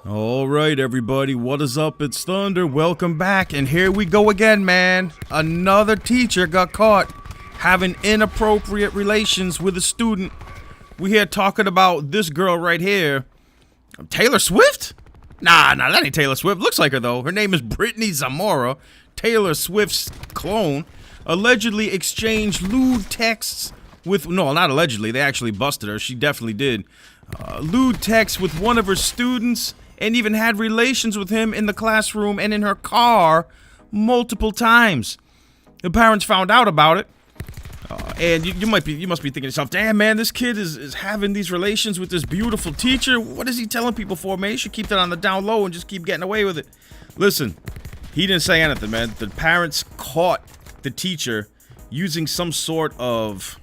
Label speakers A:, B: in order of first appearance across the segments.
A: All right, everybody, what is up? It's Thunder. Welcome back, and here we go again, man. Another teacher got caught having inappropriate relations with a student. We here talking about this girl right here, Taylor Swift? Nah, that ain't Taylor Swift. Looks like her though. Her name is Brittany Zamora. Taylor Swift's clone allegedly exchanged lewd texts with, no, not allegedly. They actually busted her. She definitely did. Lewd texts with one of her students, and even had relations with him in the classroom and in her car multiple times. The parents found out about it, and you must be thinking to yourself, damn man, this kid is having these relations with this beautiful teacher. What is he telling people for, man? He should keep that on the down low and just keep getting away with it. Listen, he didn't say anything, man. The parents caught the teacher using some sort of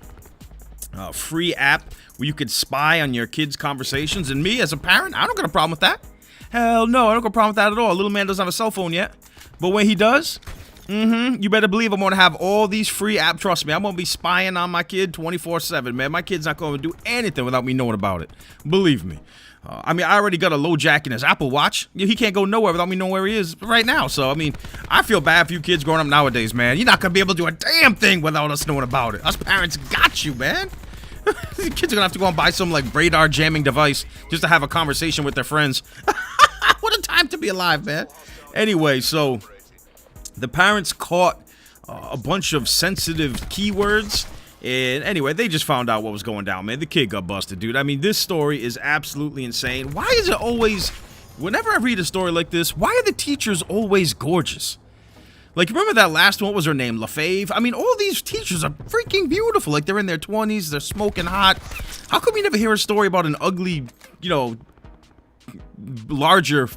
A: free app where you could spy on your kids' conversations, and me as a parent, I don't got a problem with that. Hell no, I don't got a problem with that at all. Little man doesn't have a cell phone yet. But when he does, you better believe I'm going to have all these free apps. Trust me, I'm going to be spying on my kid 24/7, man. My kid's not going to do anything without me knowing about it. Believe me. I already got a low jack in his Apple Watch. He can't go nowhere without me knowing where he is right now. So, I feel bad for you kids growing up nowadays, man. You're not going to be able to do a damn thing without us knowing about it. Us parents got you, man. The kids are gonna have to go and buy some like radar jamming device just to have a conversation with their friends. What a time to be alive, man. Anyway, so the parents caught a bunch of sensitive keywords, and anyway, they just found out what was going down, man. The kid got busted, dude. This story is absolutely insane. Why is it always, whenever I read a story like this, why are the teachers always gorgeous? Like, remember that last one? What was her name? LaFave? All these teachers are freaking beautiful. Like, they're in their 20s. They're smoking hot. How come you never hear a story about an ugly, larger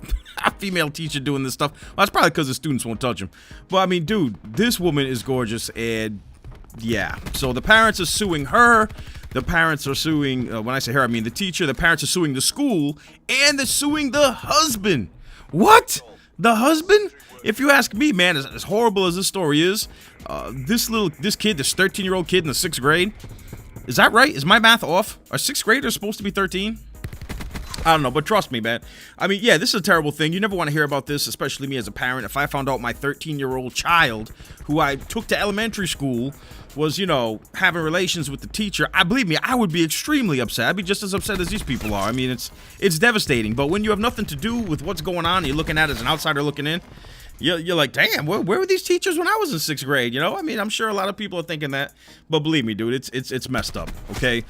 A: female teacher doing this stuff? Well, that's probably because the students won't touch them. But, dude, this woman is gorgeous. And, yeah. So, the parents are suing her. The parents are suing, when I say her, I mean the teacher. The parents are suing the school. And they're suing the husband. What? The husband? If you ask me, man, as horrible as this story is, this kid, this 13-year-old kid in the 6th grade, is that right? Is my math off? Are 6th graders supposed to be 13? I don't know, but trust me, man. Yeah, this is a terrible thing. You never want to hear about this, especially me as a parent. If I found out my 13-year-old child, who I took to elementary school, was, having relations with the teacher, believe me, I would be extremely upset. I'd be just as upset as these people are. It's devastating. But when you have nothing to do with what's going on, you're looking at it as an outsider looking in, you're like, damn, where were these teachers when I was in 6th grade? I'm sure a lot of people are thinking that, but believe me, dude, it's messed up, okay?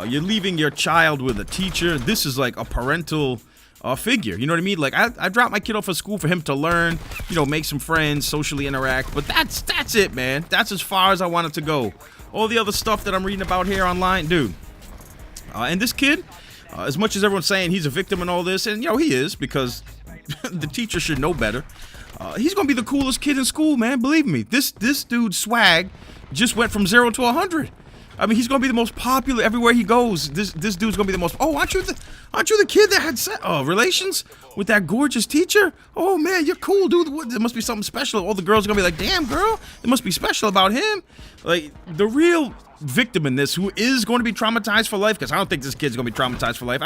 A: You're leaving your child with a teacher. This is like a parental figure, you know what I mean? Like, I dropped my kid off at school for him to learn, make some friends, socially interact, but that's it, man. That's as far as I want it to go. All the other stuff that I'm reading about here online, dude. And this kid, as much as everyone's saying he's a victim in all this, and, he is, because the teacher should know better. He's gonna be the coolest kid in school, man. Believe me. This dude's swag just went from 0 to 100. He's gonna be the most popular everywhere he goes. This dude's gonna be the most. Oh, aren't you the kid that had relations with that gorgeous teacher? Oh man, you're cool, dude. There must be something special. All the girls are gonna be like, damn, girl, there must be special about him. Like, the real victim in this, who is going to be traumatized for life, because I don't think this kid's going to be traumatized for life.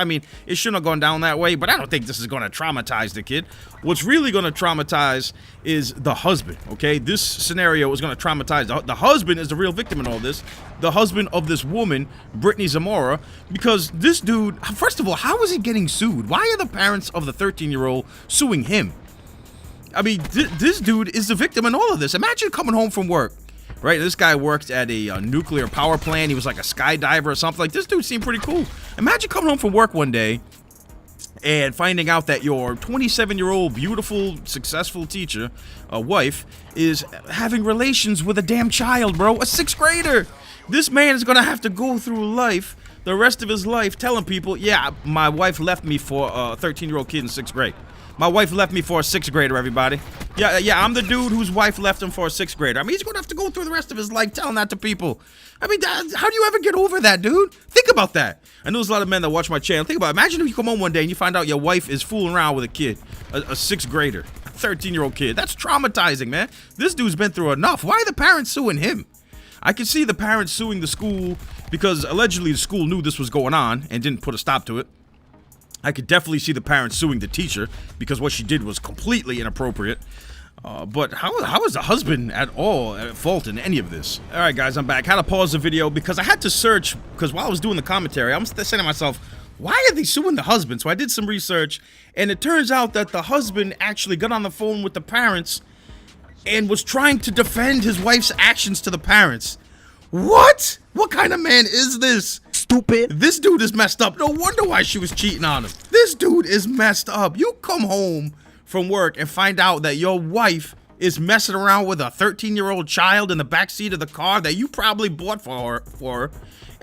A: It shouldn't have gone down that way, but I don't think this is going to traumatize the kid. What's really going to traumatize is the husband, okay? This scenario is going to traumatize. The husband is the real victim in all this. The husband of this woman, Brittany Zamora, because this dude, first of all, how is he getting sued? Why are the parents of the 13-year-old suing him? This dude is the victim in all of this. Imagine coming home from work. Right, this guy worked at a nuclear power plant. He was like a skydiver or something. Like, this dude seemed pretty cool. Imagine coming home from work one day and finding out that your 27-year-old, beautiful, successful teacher, wife, is having relations with a damn child, bro. A 6th grader. This man is going to have to go through life, the rest of his life, telling people, yeah, my wife left me for a 13-year-old kid in 6th grade. My wife left me for a 6th grader, everybody. Yeah, I'm the dude whose wife left him for a 6th grader. He's going to have to go through the rest of his life telling that to people. How do you ever get over that, dude? Think about that. I know there's a lot of men that watch my channel. Think about it. Imagine if you come home one day and you find out your wife is fooling around with a kid, a 6th grader, a 13-year-old kid. That's traumatizing, man. This dude's been through enough. Why are the parents suing him? I can see the parents suing the school because allegedly the school knew this was going on and didn't put a stop to it. I could definitely see the parents suing the teacher because what she did was completely inappropriate. But how is the husband at all at fault in any of this? All right, guys, I'm back. Had to pause the video because I had to search, because while I was doing the commentary, I'm saying to myself, why are they suing the husband? So I did some research, and it turns out that the husband actually got on the phone with the parents and was trying to defend his wife's actions to the parents. What? What kind of man is this? Stupid. This dude is messed up. No wonder why she was cheating on him. This dude is messed up. You come home from work and find out that your wife is messing around with a 13-year-old child in the backseat of the car that you probably bought for her,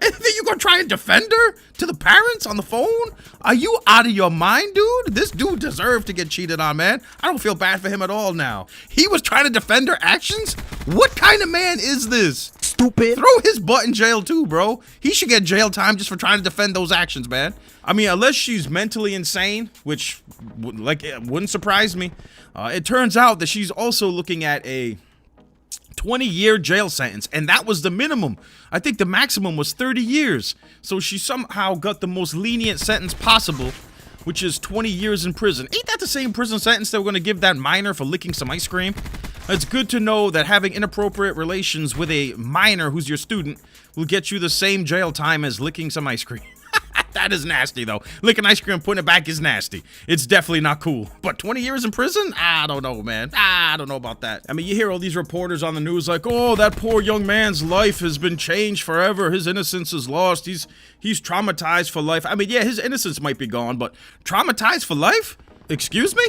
A: and then you gonna try and defend her to the parents on the phone? Are you out of your mind, dude? This dude deserved to get cheated on, man. I don't feel bad for him at all now. He was trying to defend her actions? What kind of man is this? Stupid. Throw his butt in jail too, bro. He should get jail time just for trying to defend those actions, man. I mean, unless she's mentally insane, which it wouldn't surprise me. It turns out that she's also looking at a 20-year jail sentence, and that was the minimum. I think the maximum was 30 years. So she somehow got the most lenient sentence possible, which is 20 years in prison. Ain't that the same prison sentence they were going to give that minor for licking some ice cream? It's good to know that having inappropriate relations with a minor who's your student will get you the same jail time as licking some ice cream. That is nasty, though. Licking ice cream and putting it back is nasty. It's definitely not cool. But 20 years in prison? I don't know, man. I don't know about that. I mean, you hear all these reporters on the news like, oh, that poor young man's life has been changed forever. His innocence is lost. He's traumatized for life. I mean, yeah, his innocence might be gone, but traumatized for life? Excuse me?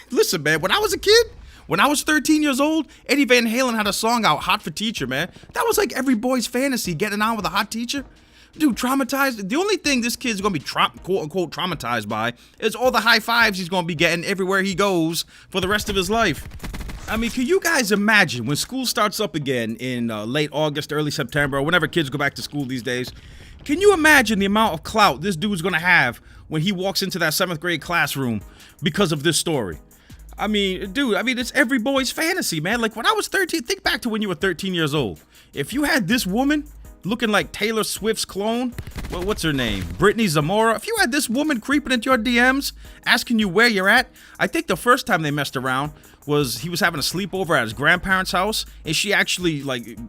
A: Listen, man, when I was a kid, when I was 13 years old, Eddie Van Halen had a song out, Hot for Teacher, man. That was like every boy's fantasy, getting on with a hot teacher. Dude, traumatized. The only thing this kid's gonna be quote-unquote traumatized by is all the high fives he's gonna be getting everywhere he goes for the rest of his life. I mean, can you guys imagine when school starts up again in late August, early September, or whenever kids go back to school these days? Can you imagine the amount of clout this dude's gonna have when he walks into that 7th grade classroom because of this story? I mean, dude, it's every boy's fantasy, man. Like, when I was 13, think back to when you were 13 years old. If you had this woman looking like Taylor Swift's clone, what's her name? Brittany Zamora. If you had this woman creeping into your DMs, asking you where you're at, I think the first time they messed around was he was having a sleepover at his grandparents' house, and she actually,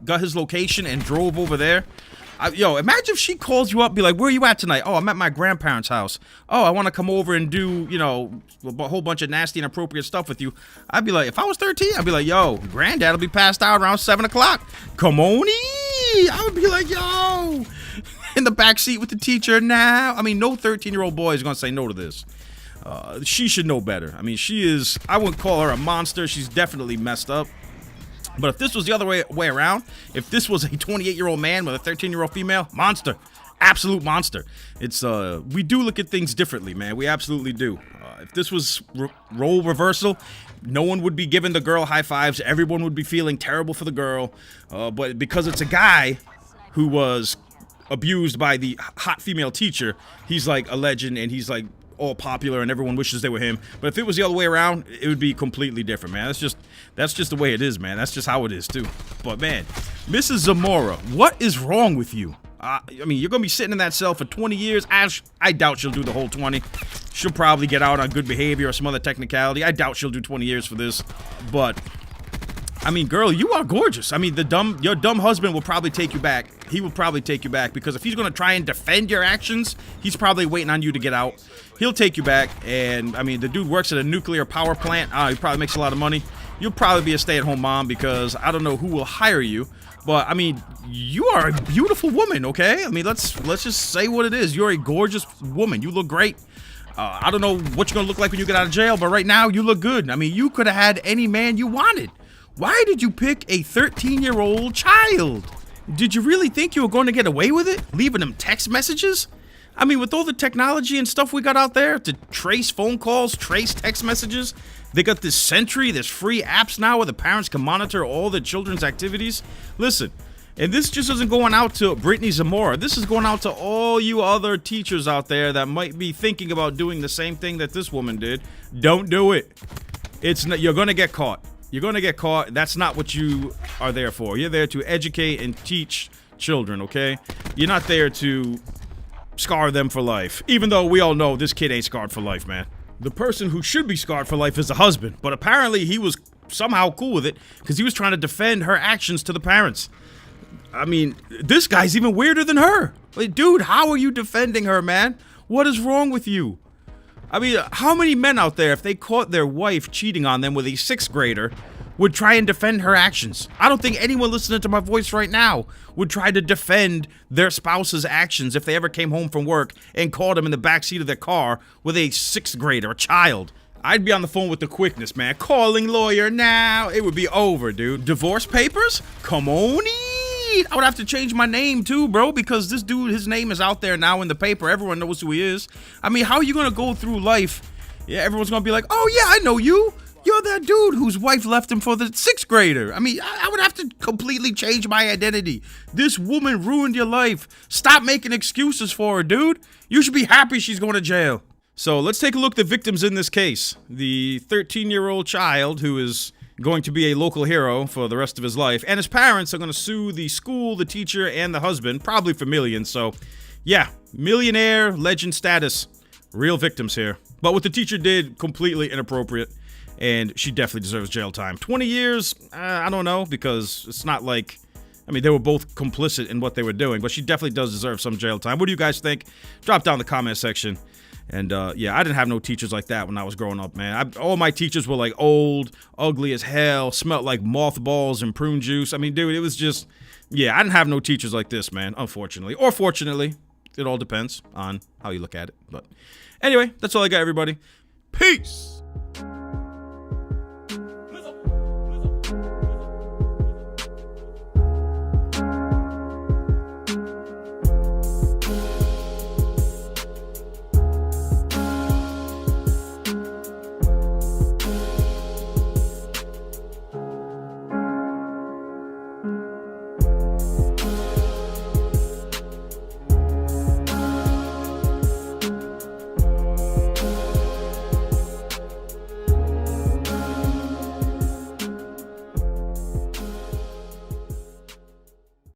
A: got his location and drove over there. Yo, imagine if she calls you up, be like, where are you at tonight? Oh, I'm at my grandparents' house. Oh, I want to come over and do, a whole bunch of nasty and inappropriate stuff with you. I'd be like, if I was 13, I'd be like, yo, granddad will be passed out around 7 o'clock. Come on in. I would be like, yo, in the back seat with the teacher now. I mean, no 13-year-old boy is going to say no to this. She should know better. I mean, I wouldn't call her a monster. She's definitely messed up. But if this was the other way around, if this was a 28-year-old man with a 13-year-old female, monster. Absolute monster. We do look at things differently, man. We absolutely do. If this was role reversal, no one would be giving the girl high fives. Everyone would be feeling terrible for the girl. But because it's a guy who was abused by the hot female teacher, he's like a legend, and he's like all popular and everyone wishes they were him. But if it was the other way around, it would be completely different, man. That's just the way it is, man. That's just how it is too. But man, Mrs. Zamora, what is wrong with you? I mean, you're gonna be sitting in that cell for 20 years. I doubt she'll do the whole 20. She'll probably get out on good behavior or some other technicality. I doubt she'll do 20 years for this. But I mean, girl, you are gorgeous. I mean, your dumb husband will probably take you back. He will probably take you back because if he's gonna try and defend your actions, he's probably waiting on you to get out. He'll take you back, and I mean, the dude works at a nuclear power plant. He probably makes a lot of money. You'll probably be a stay-at-home mom because I don't know who will hire you. But I mean, you are a beautiful woman, okay? I mean, let's just say what it is. You're a gorgeous woman. You look great. I don't know what you're gonna look like when you get out of jail, but right now you look good. I mean, you could have had any man you wanted. Why did you pick a 13-year-old child? Did you really think you were going to get away with it? Leaving them text messages? I mean, with all the technology and stuff we got out there to trace phone calls, trace text messages, they got this Sentry, there's free apps now where the parents can monitor all the children's activities. Listen, and this just isn't going out to Brittany Zamora. This is going out to all you other teachers out there that might be thinking about doing the same thing that this woman did. Don't do it. You're going to get caught. You're going to get caught. That's not what you are there for. You're there to educate and teach children, okay? You're not there to scar them for life. Even though we all know this kid ain't scarred for life, man. The person who should be scarred for life is the husband, but apparently he was somehow cool with it because he was trying to defend her actions to the parents. I mean, this guy's even weirder than her. Like, dude, how are you defending her, man? What is wrong with you? I mean, how many men out there, if they caught their wife cheating on them with a 6th grader, would try and defend her actions? I don't think anyone listening to my voice right now would try to defend their spouse's actions if they ever came home from work and caught them in the backseat of their car with a 6th grader, a child. I'd be on the phone with the quickness, man. Calling lawyer now. It would be over, dude. Divorce papers? Come on in. I would have to change my name too, bro, because this dude, his name is out there now in the paper. Everyone knows who he is. I mean, how are you going to go through life? Yeah, everyone's going to be like, oh yeah, I know you. You're that dude whose wife left him for the 6th grader. I mean, I would have to completely change my identity. This woman ruined your life. Stop making excuses for her, dude. You should be happy she's going to jail. So let's take a look at the victims in this case. The 13-year-old child who is going to be a local hero for the rest of his life, and his parents are going to sue the school, the teacher, and the husband, probably for millions. So yeah, millionaire, legend status, real victims here. But what the teacher did, completely inappropriate, and she definitely deserves jail time. 20 years, I don't know, because it's not like, I mean, they were both complicit in what they were doing, but she definitely does deserve some jail time. What do you guys think? Drop down in the comment section. And yeah, I didn't have no teachers like that when I was growing up, man. All my teachers were like old, ugly as hell, smelled like mothballs and prune juice. I mean, dude, it was just, yeah, I didn't have no teachers like this, man, unfortunately. Or fortunately, it all depends on how you look at it. But anyway, that's all I got, everybody. Peace!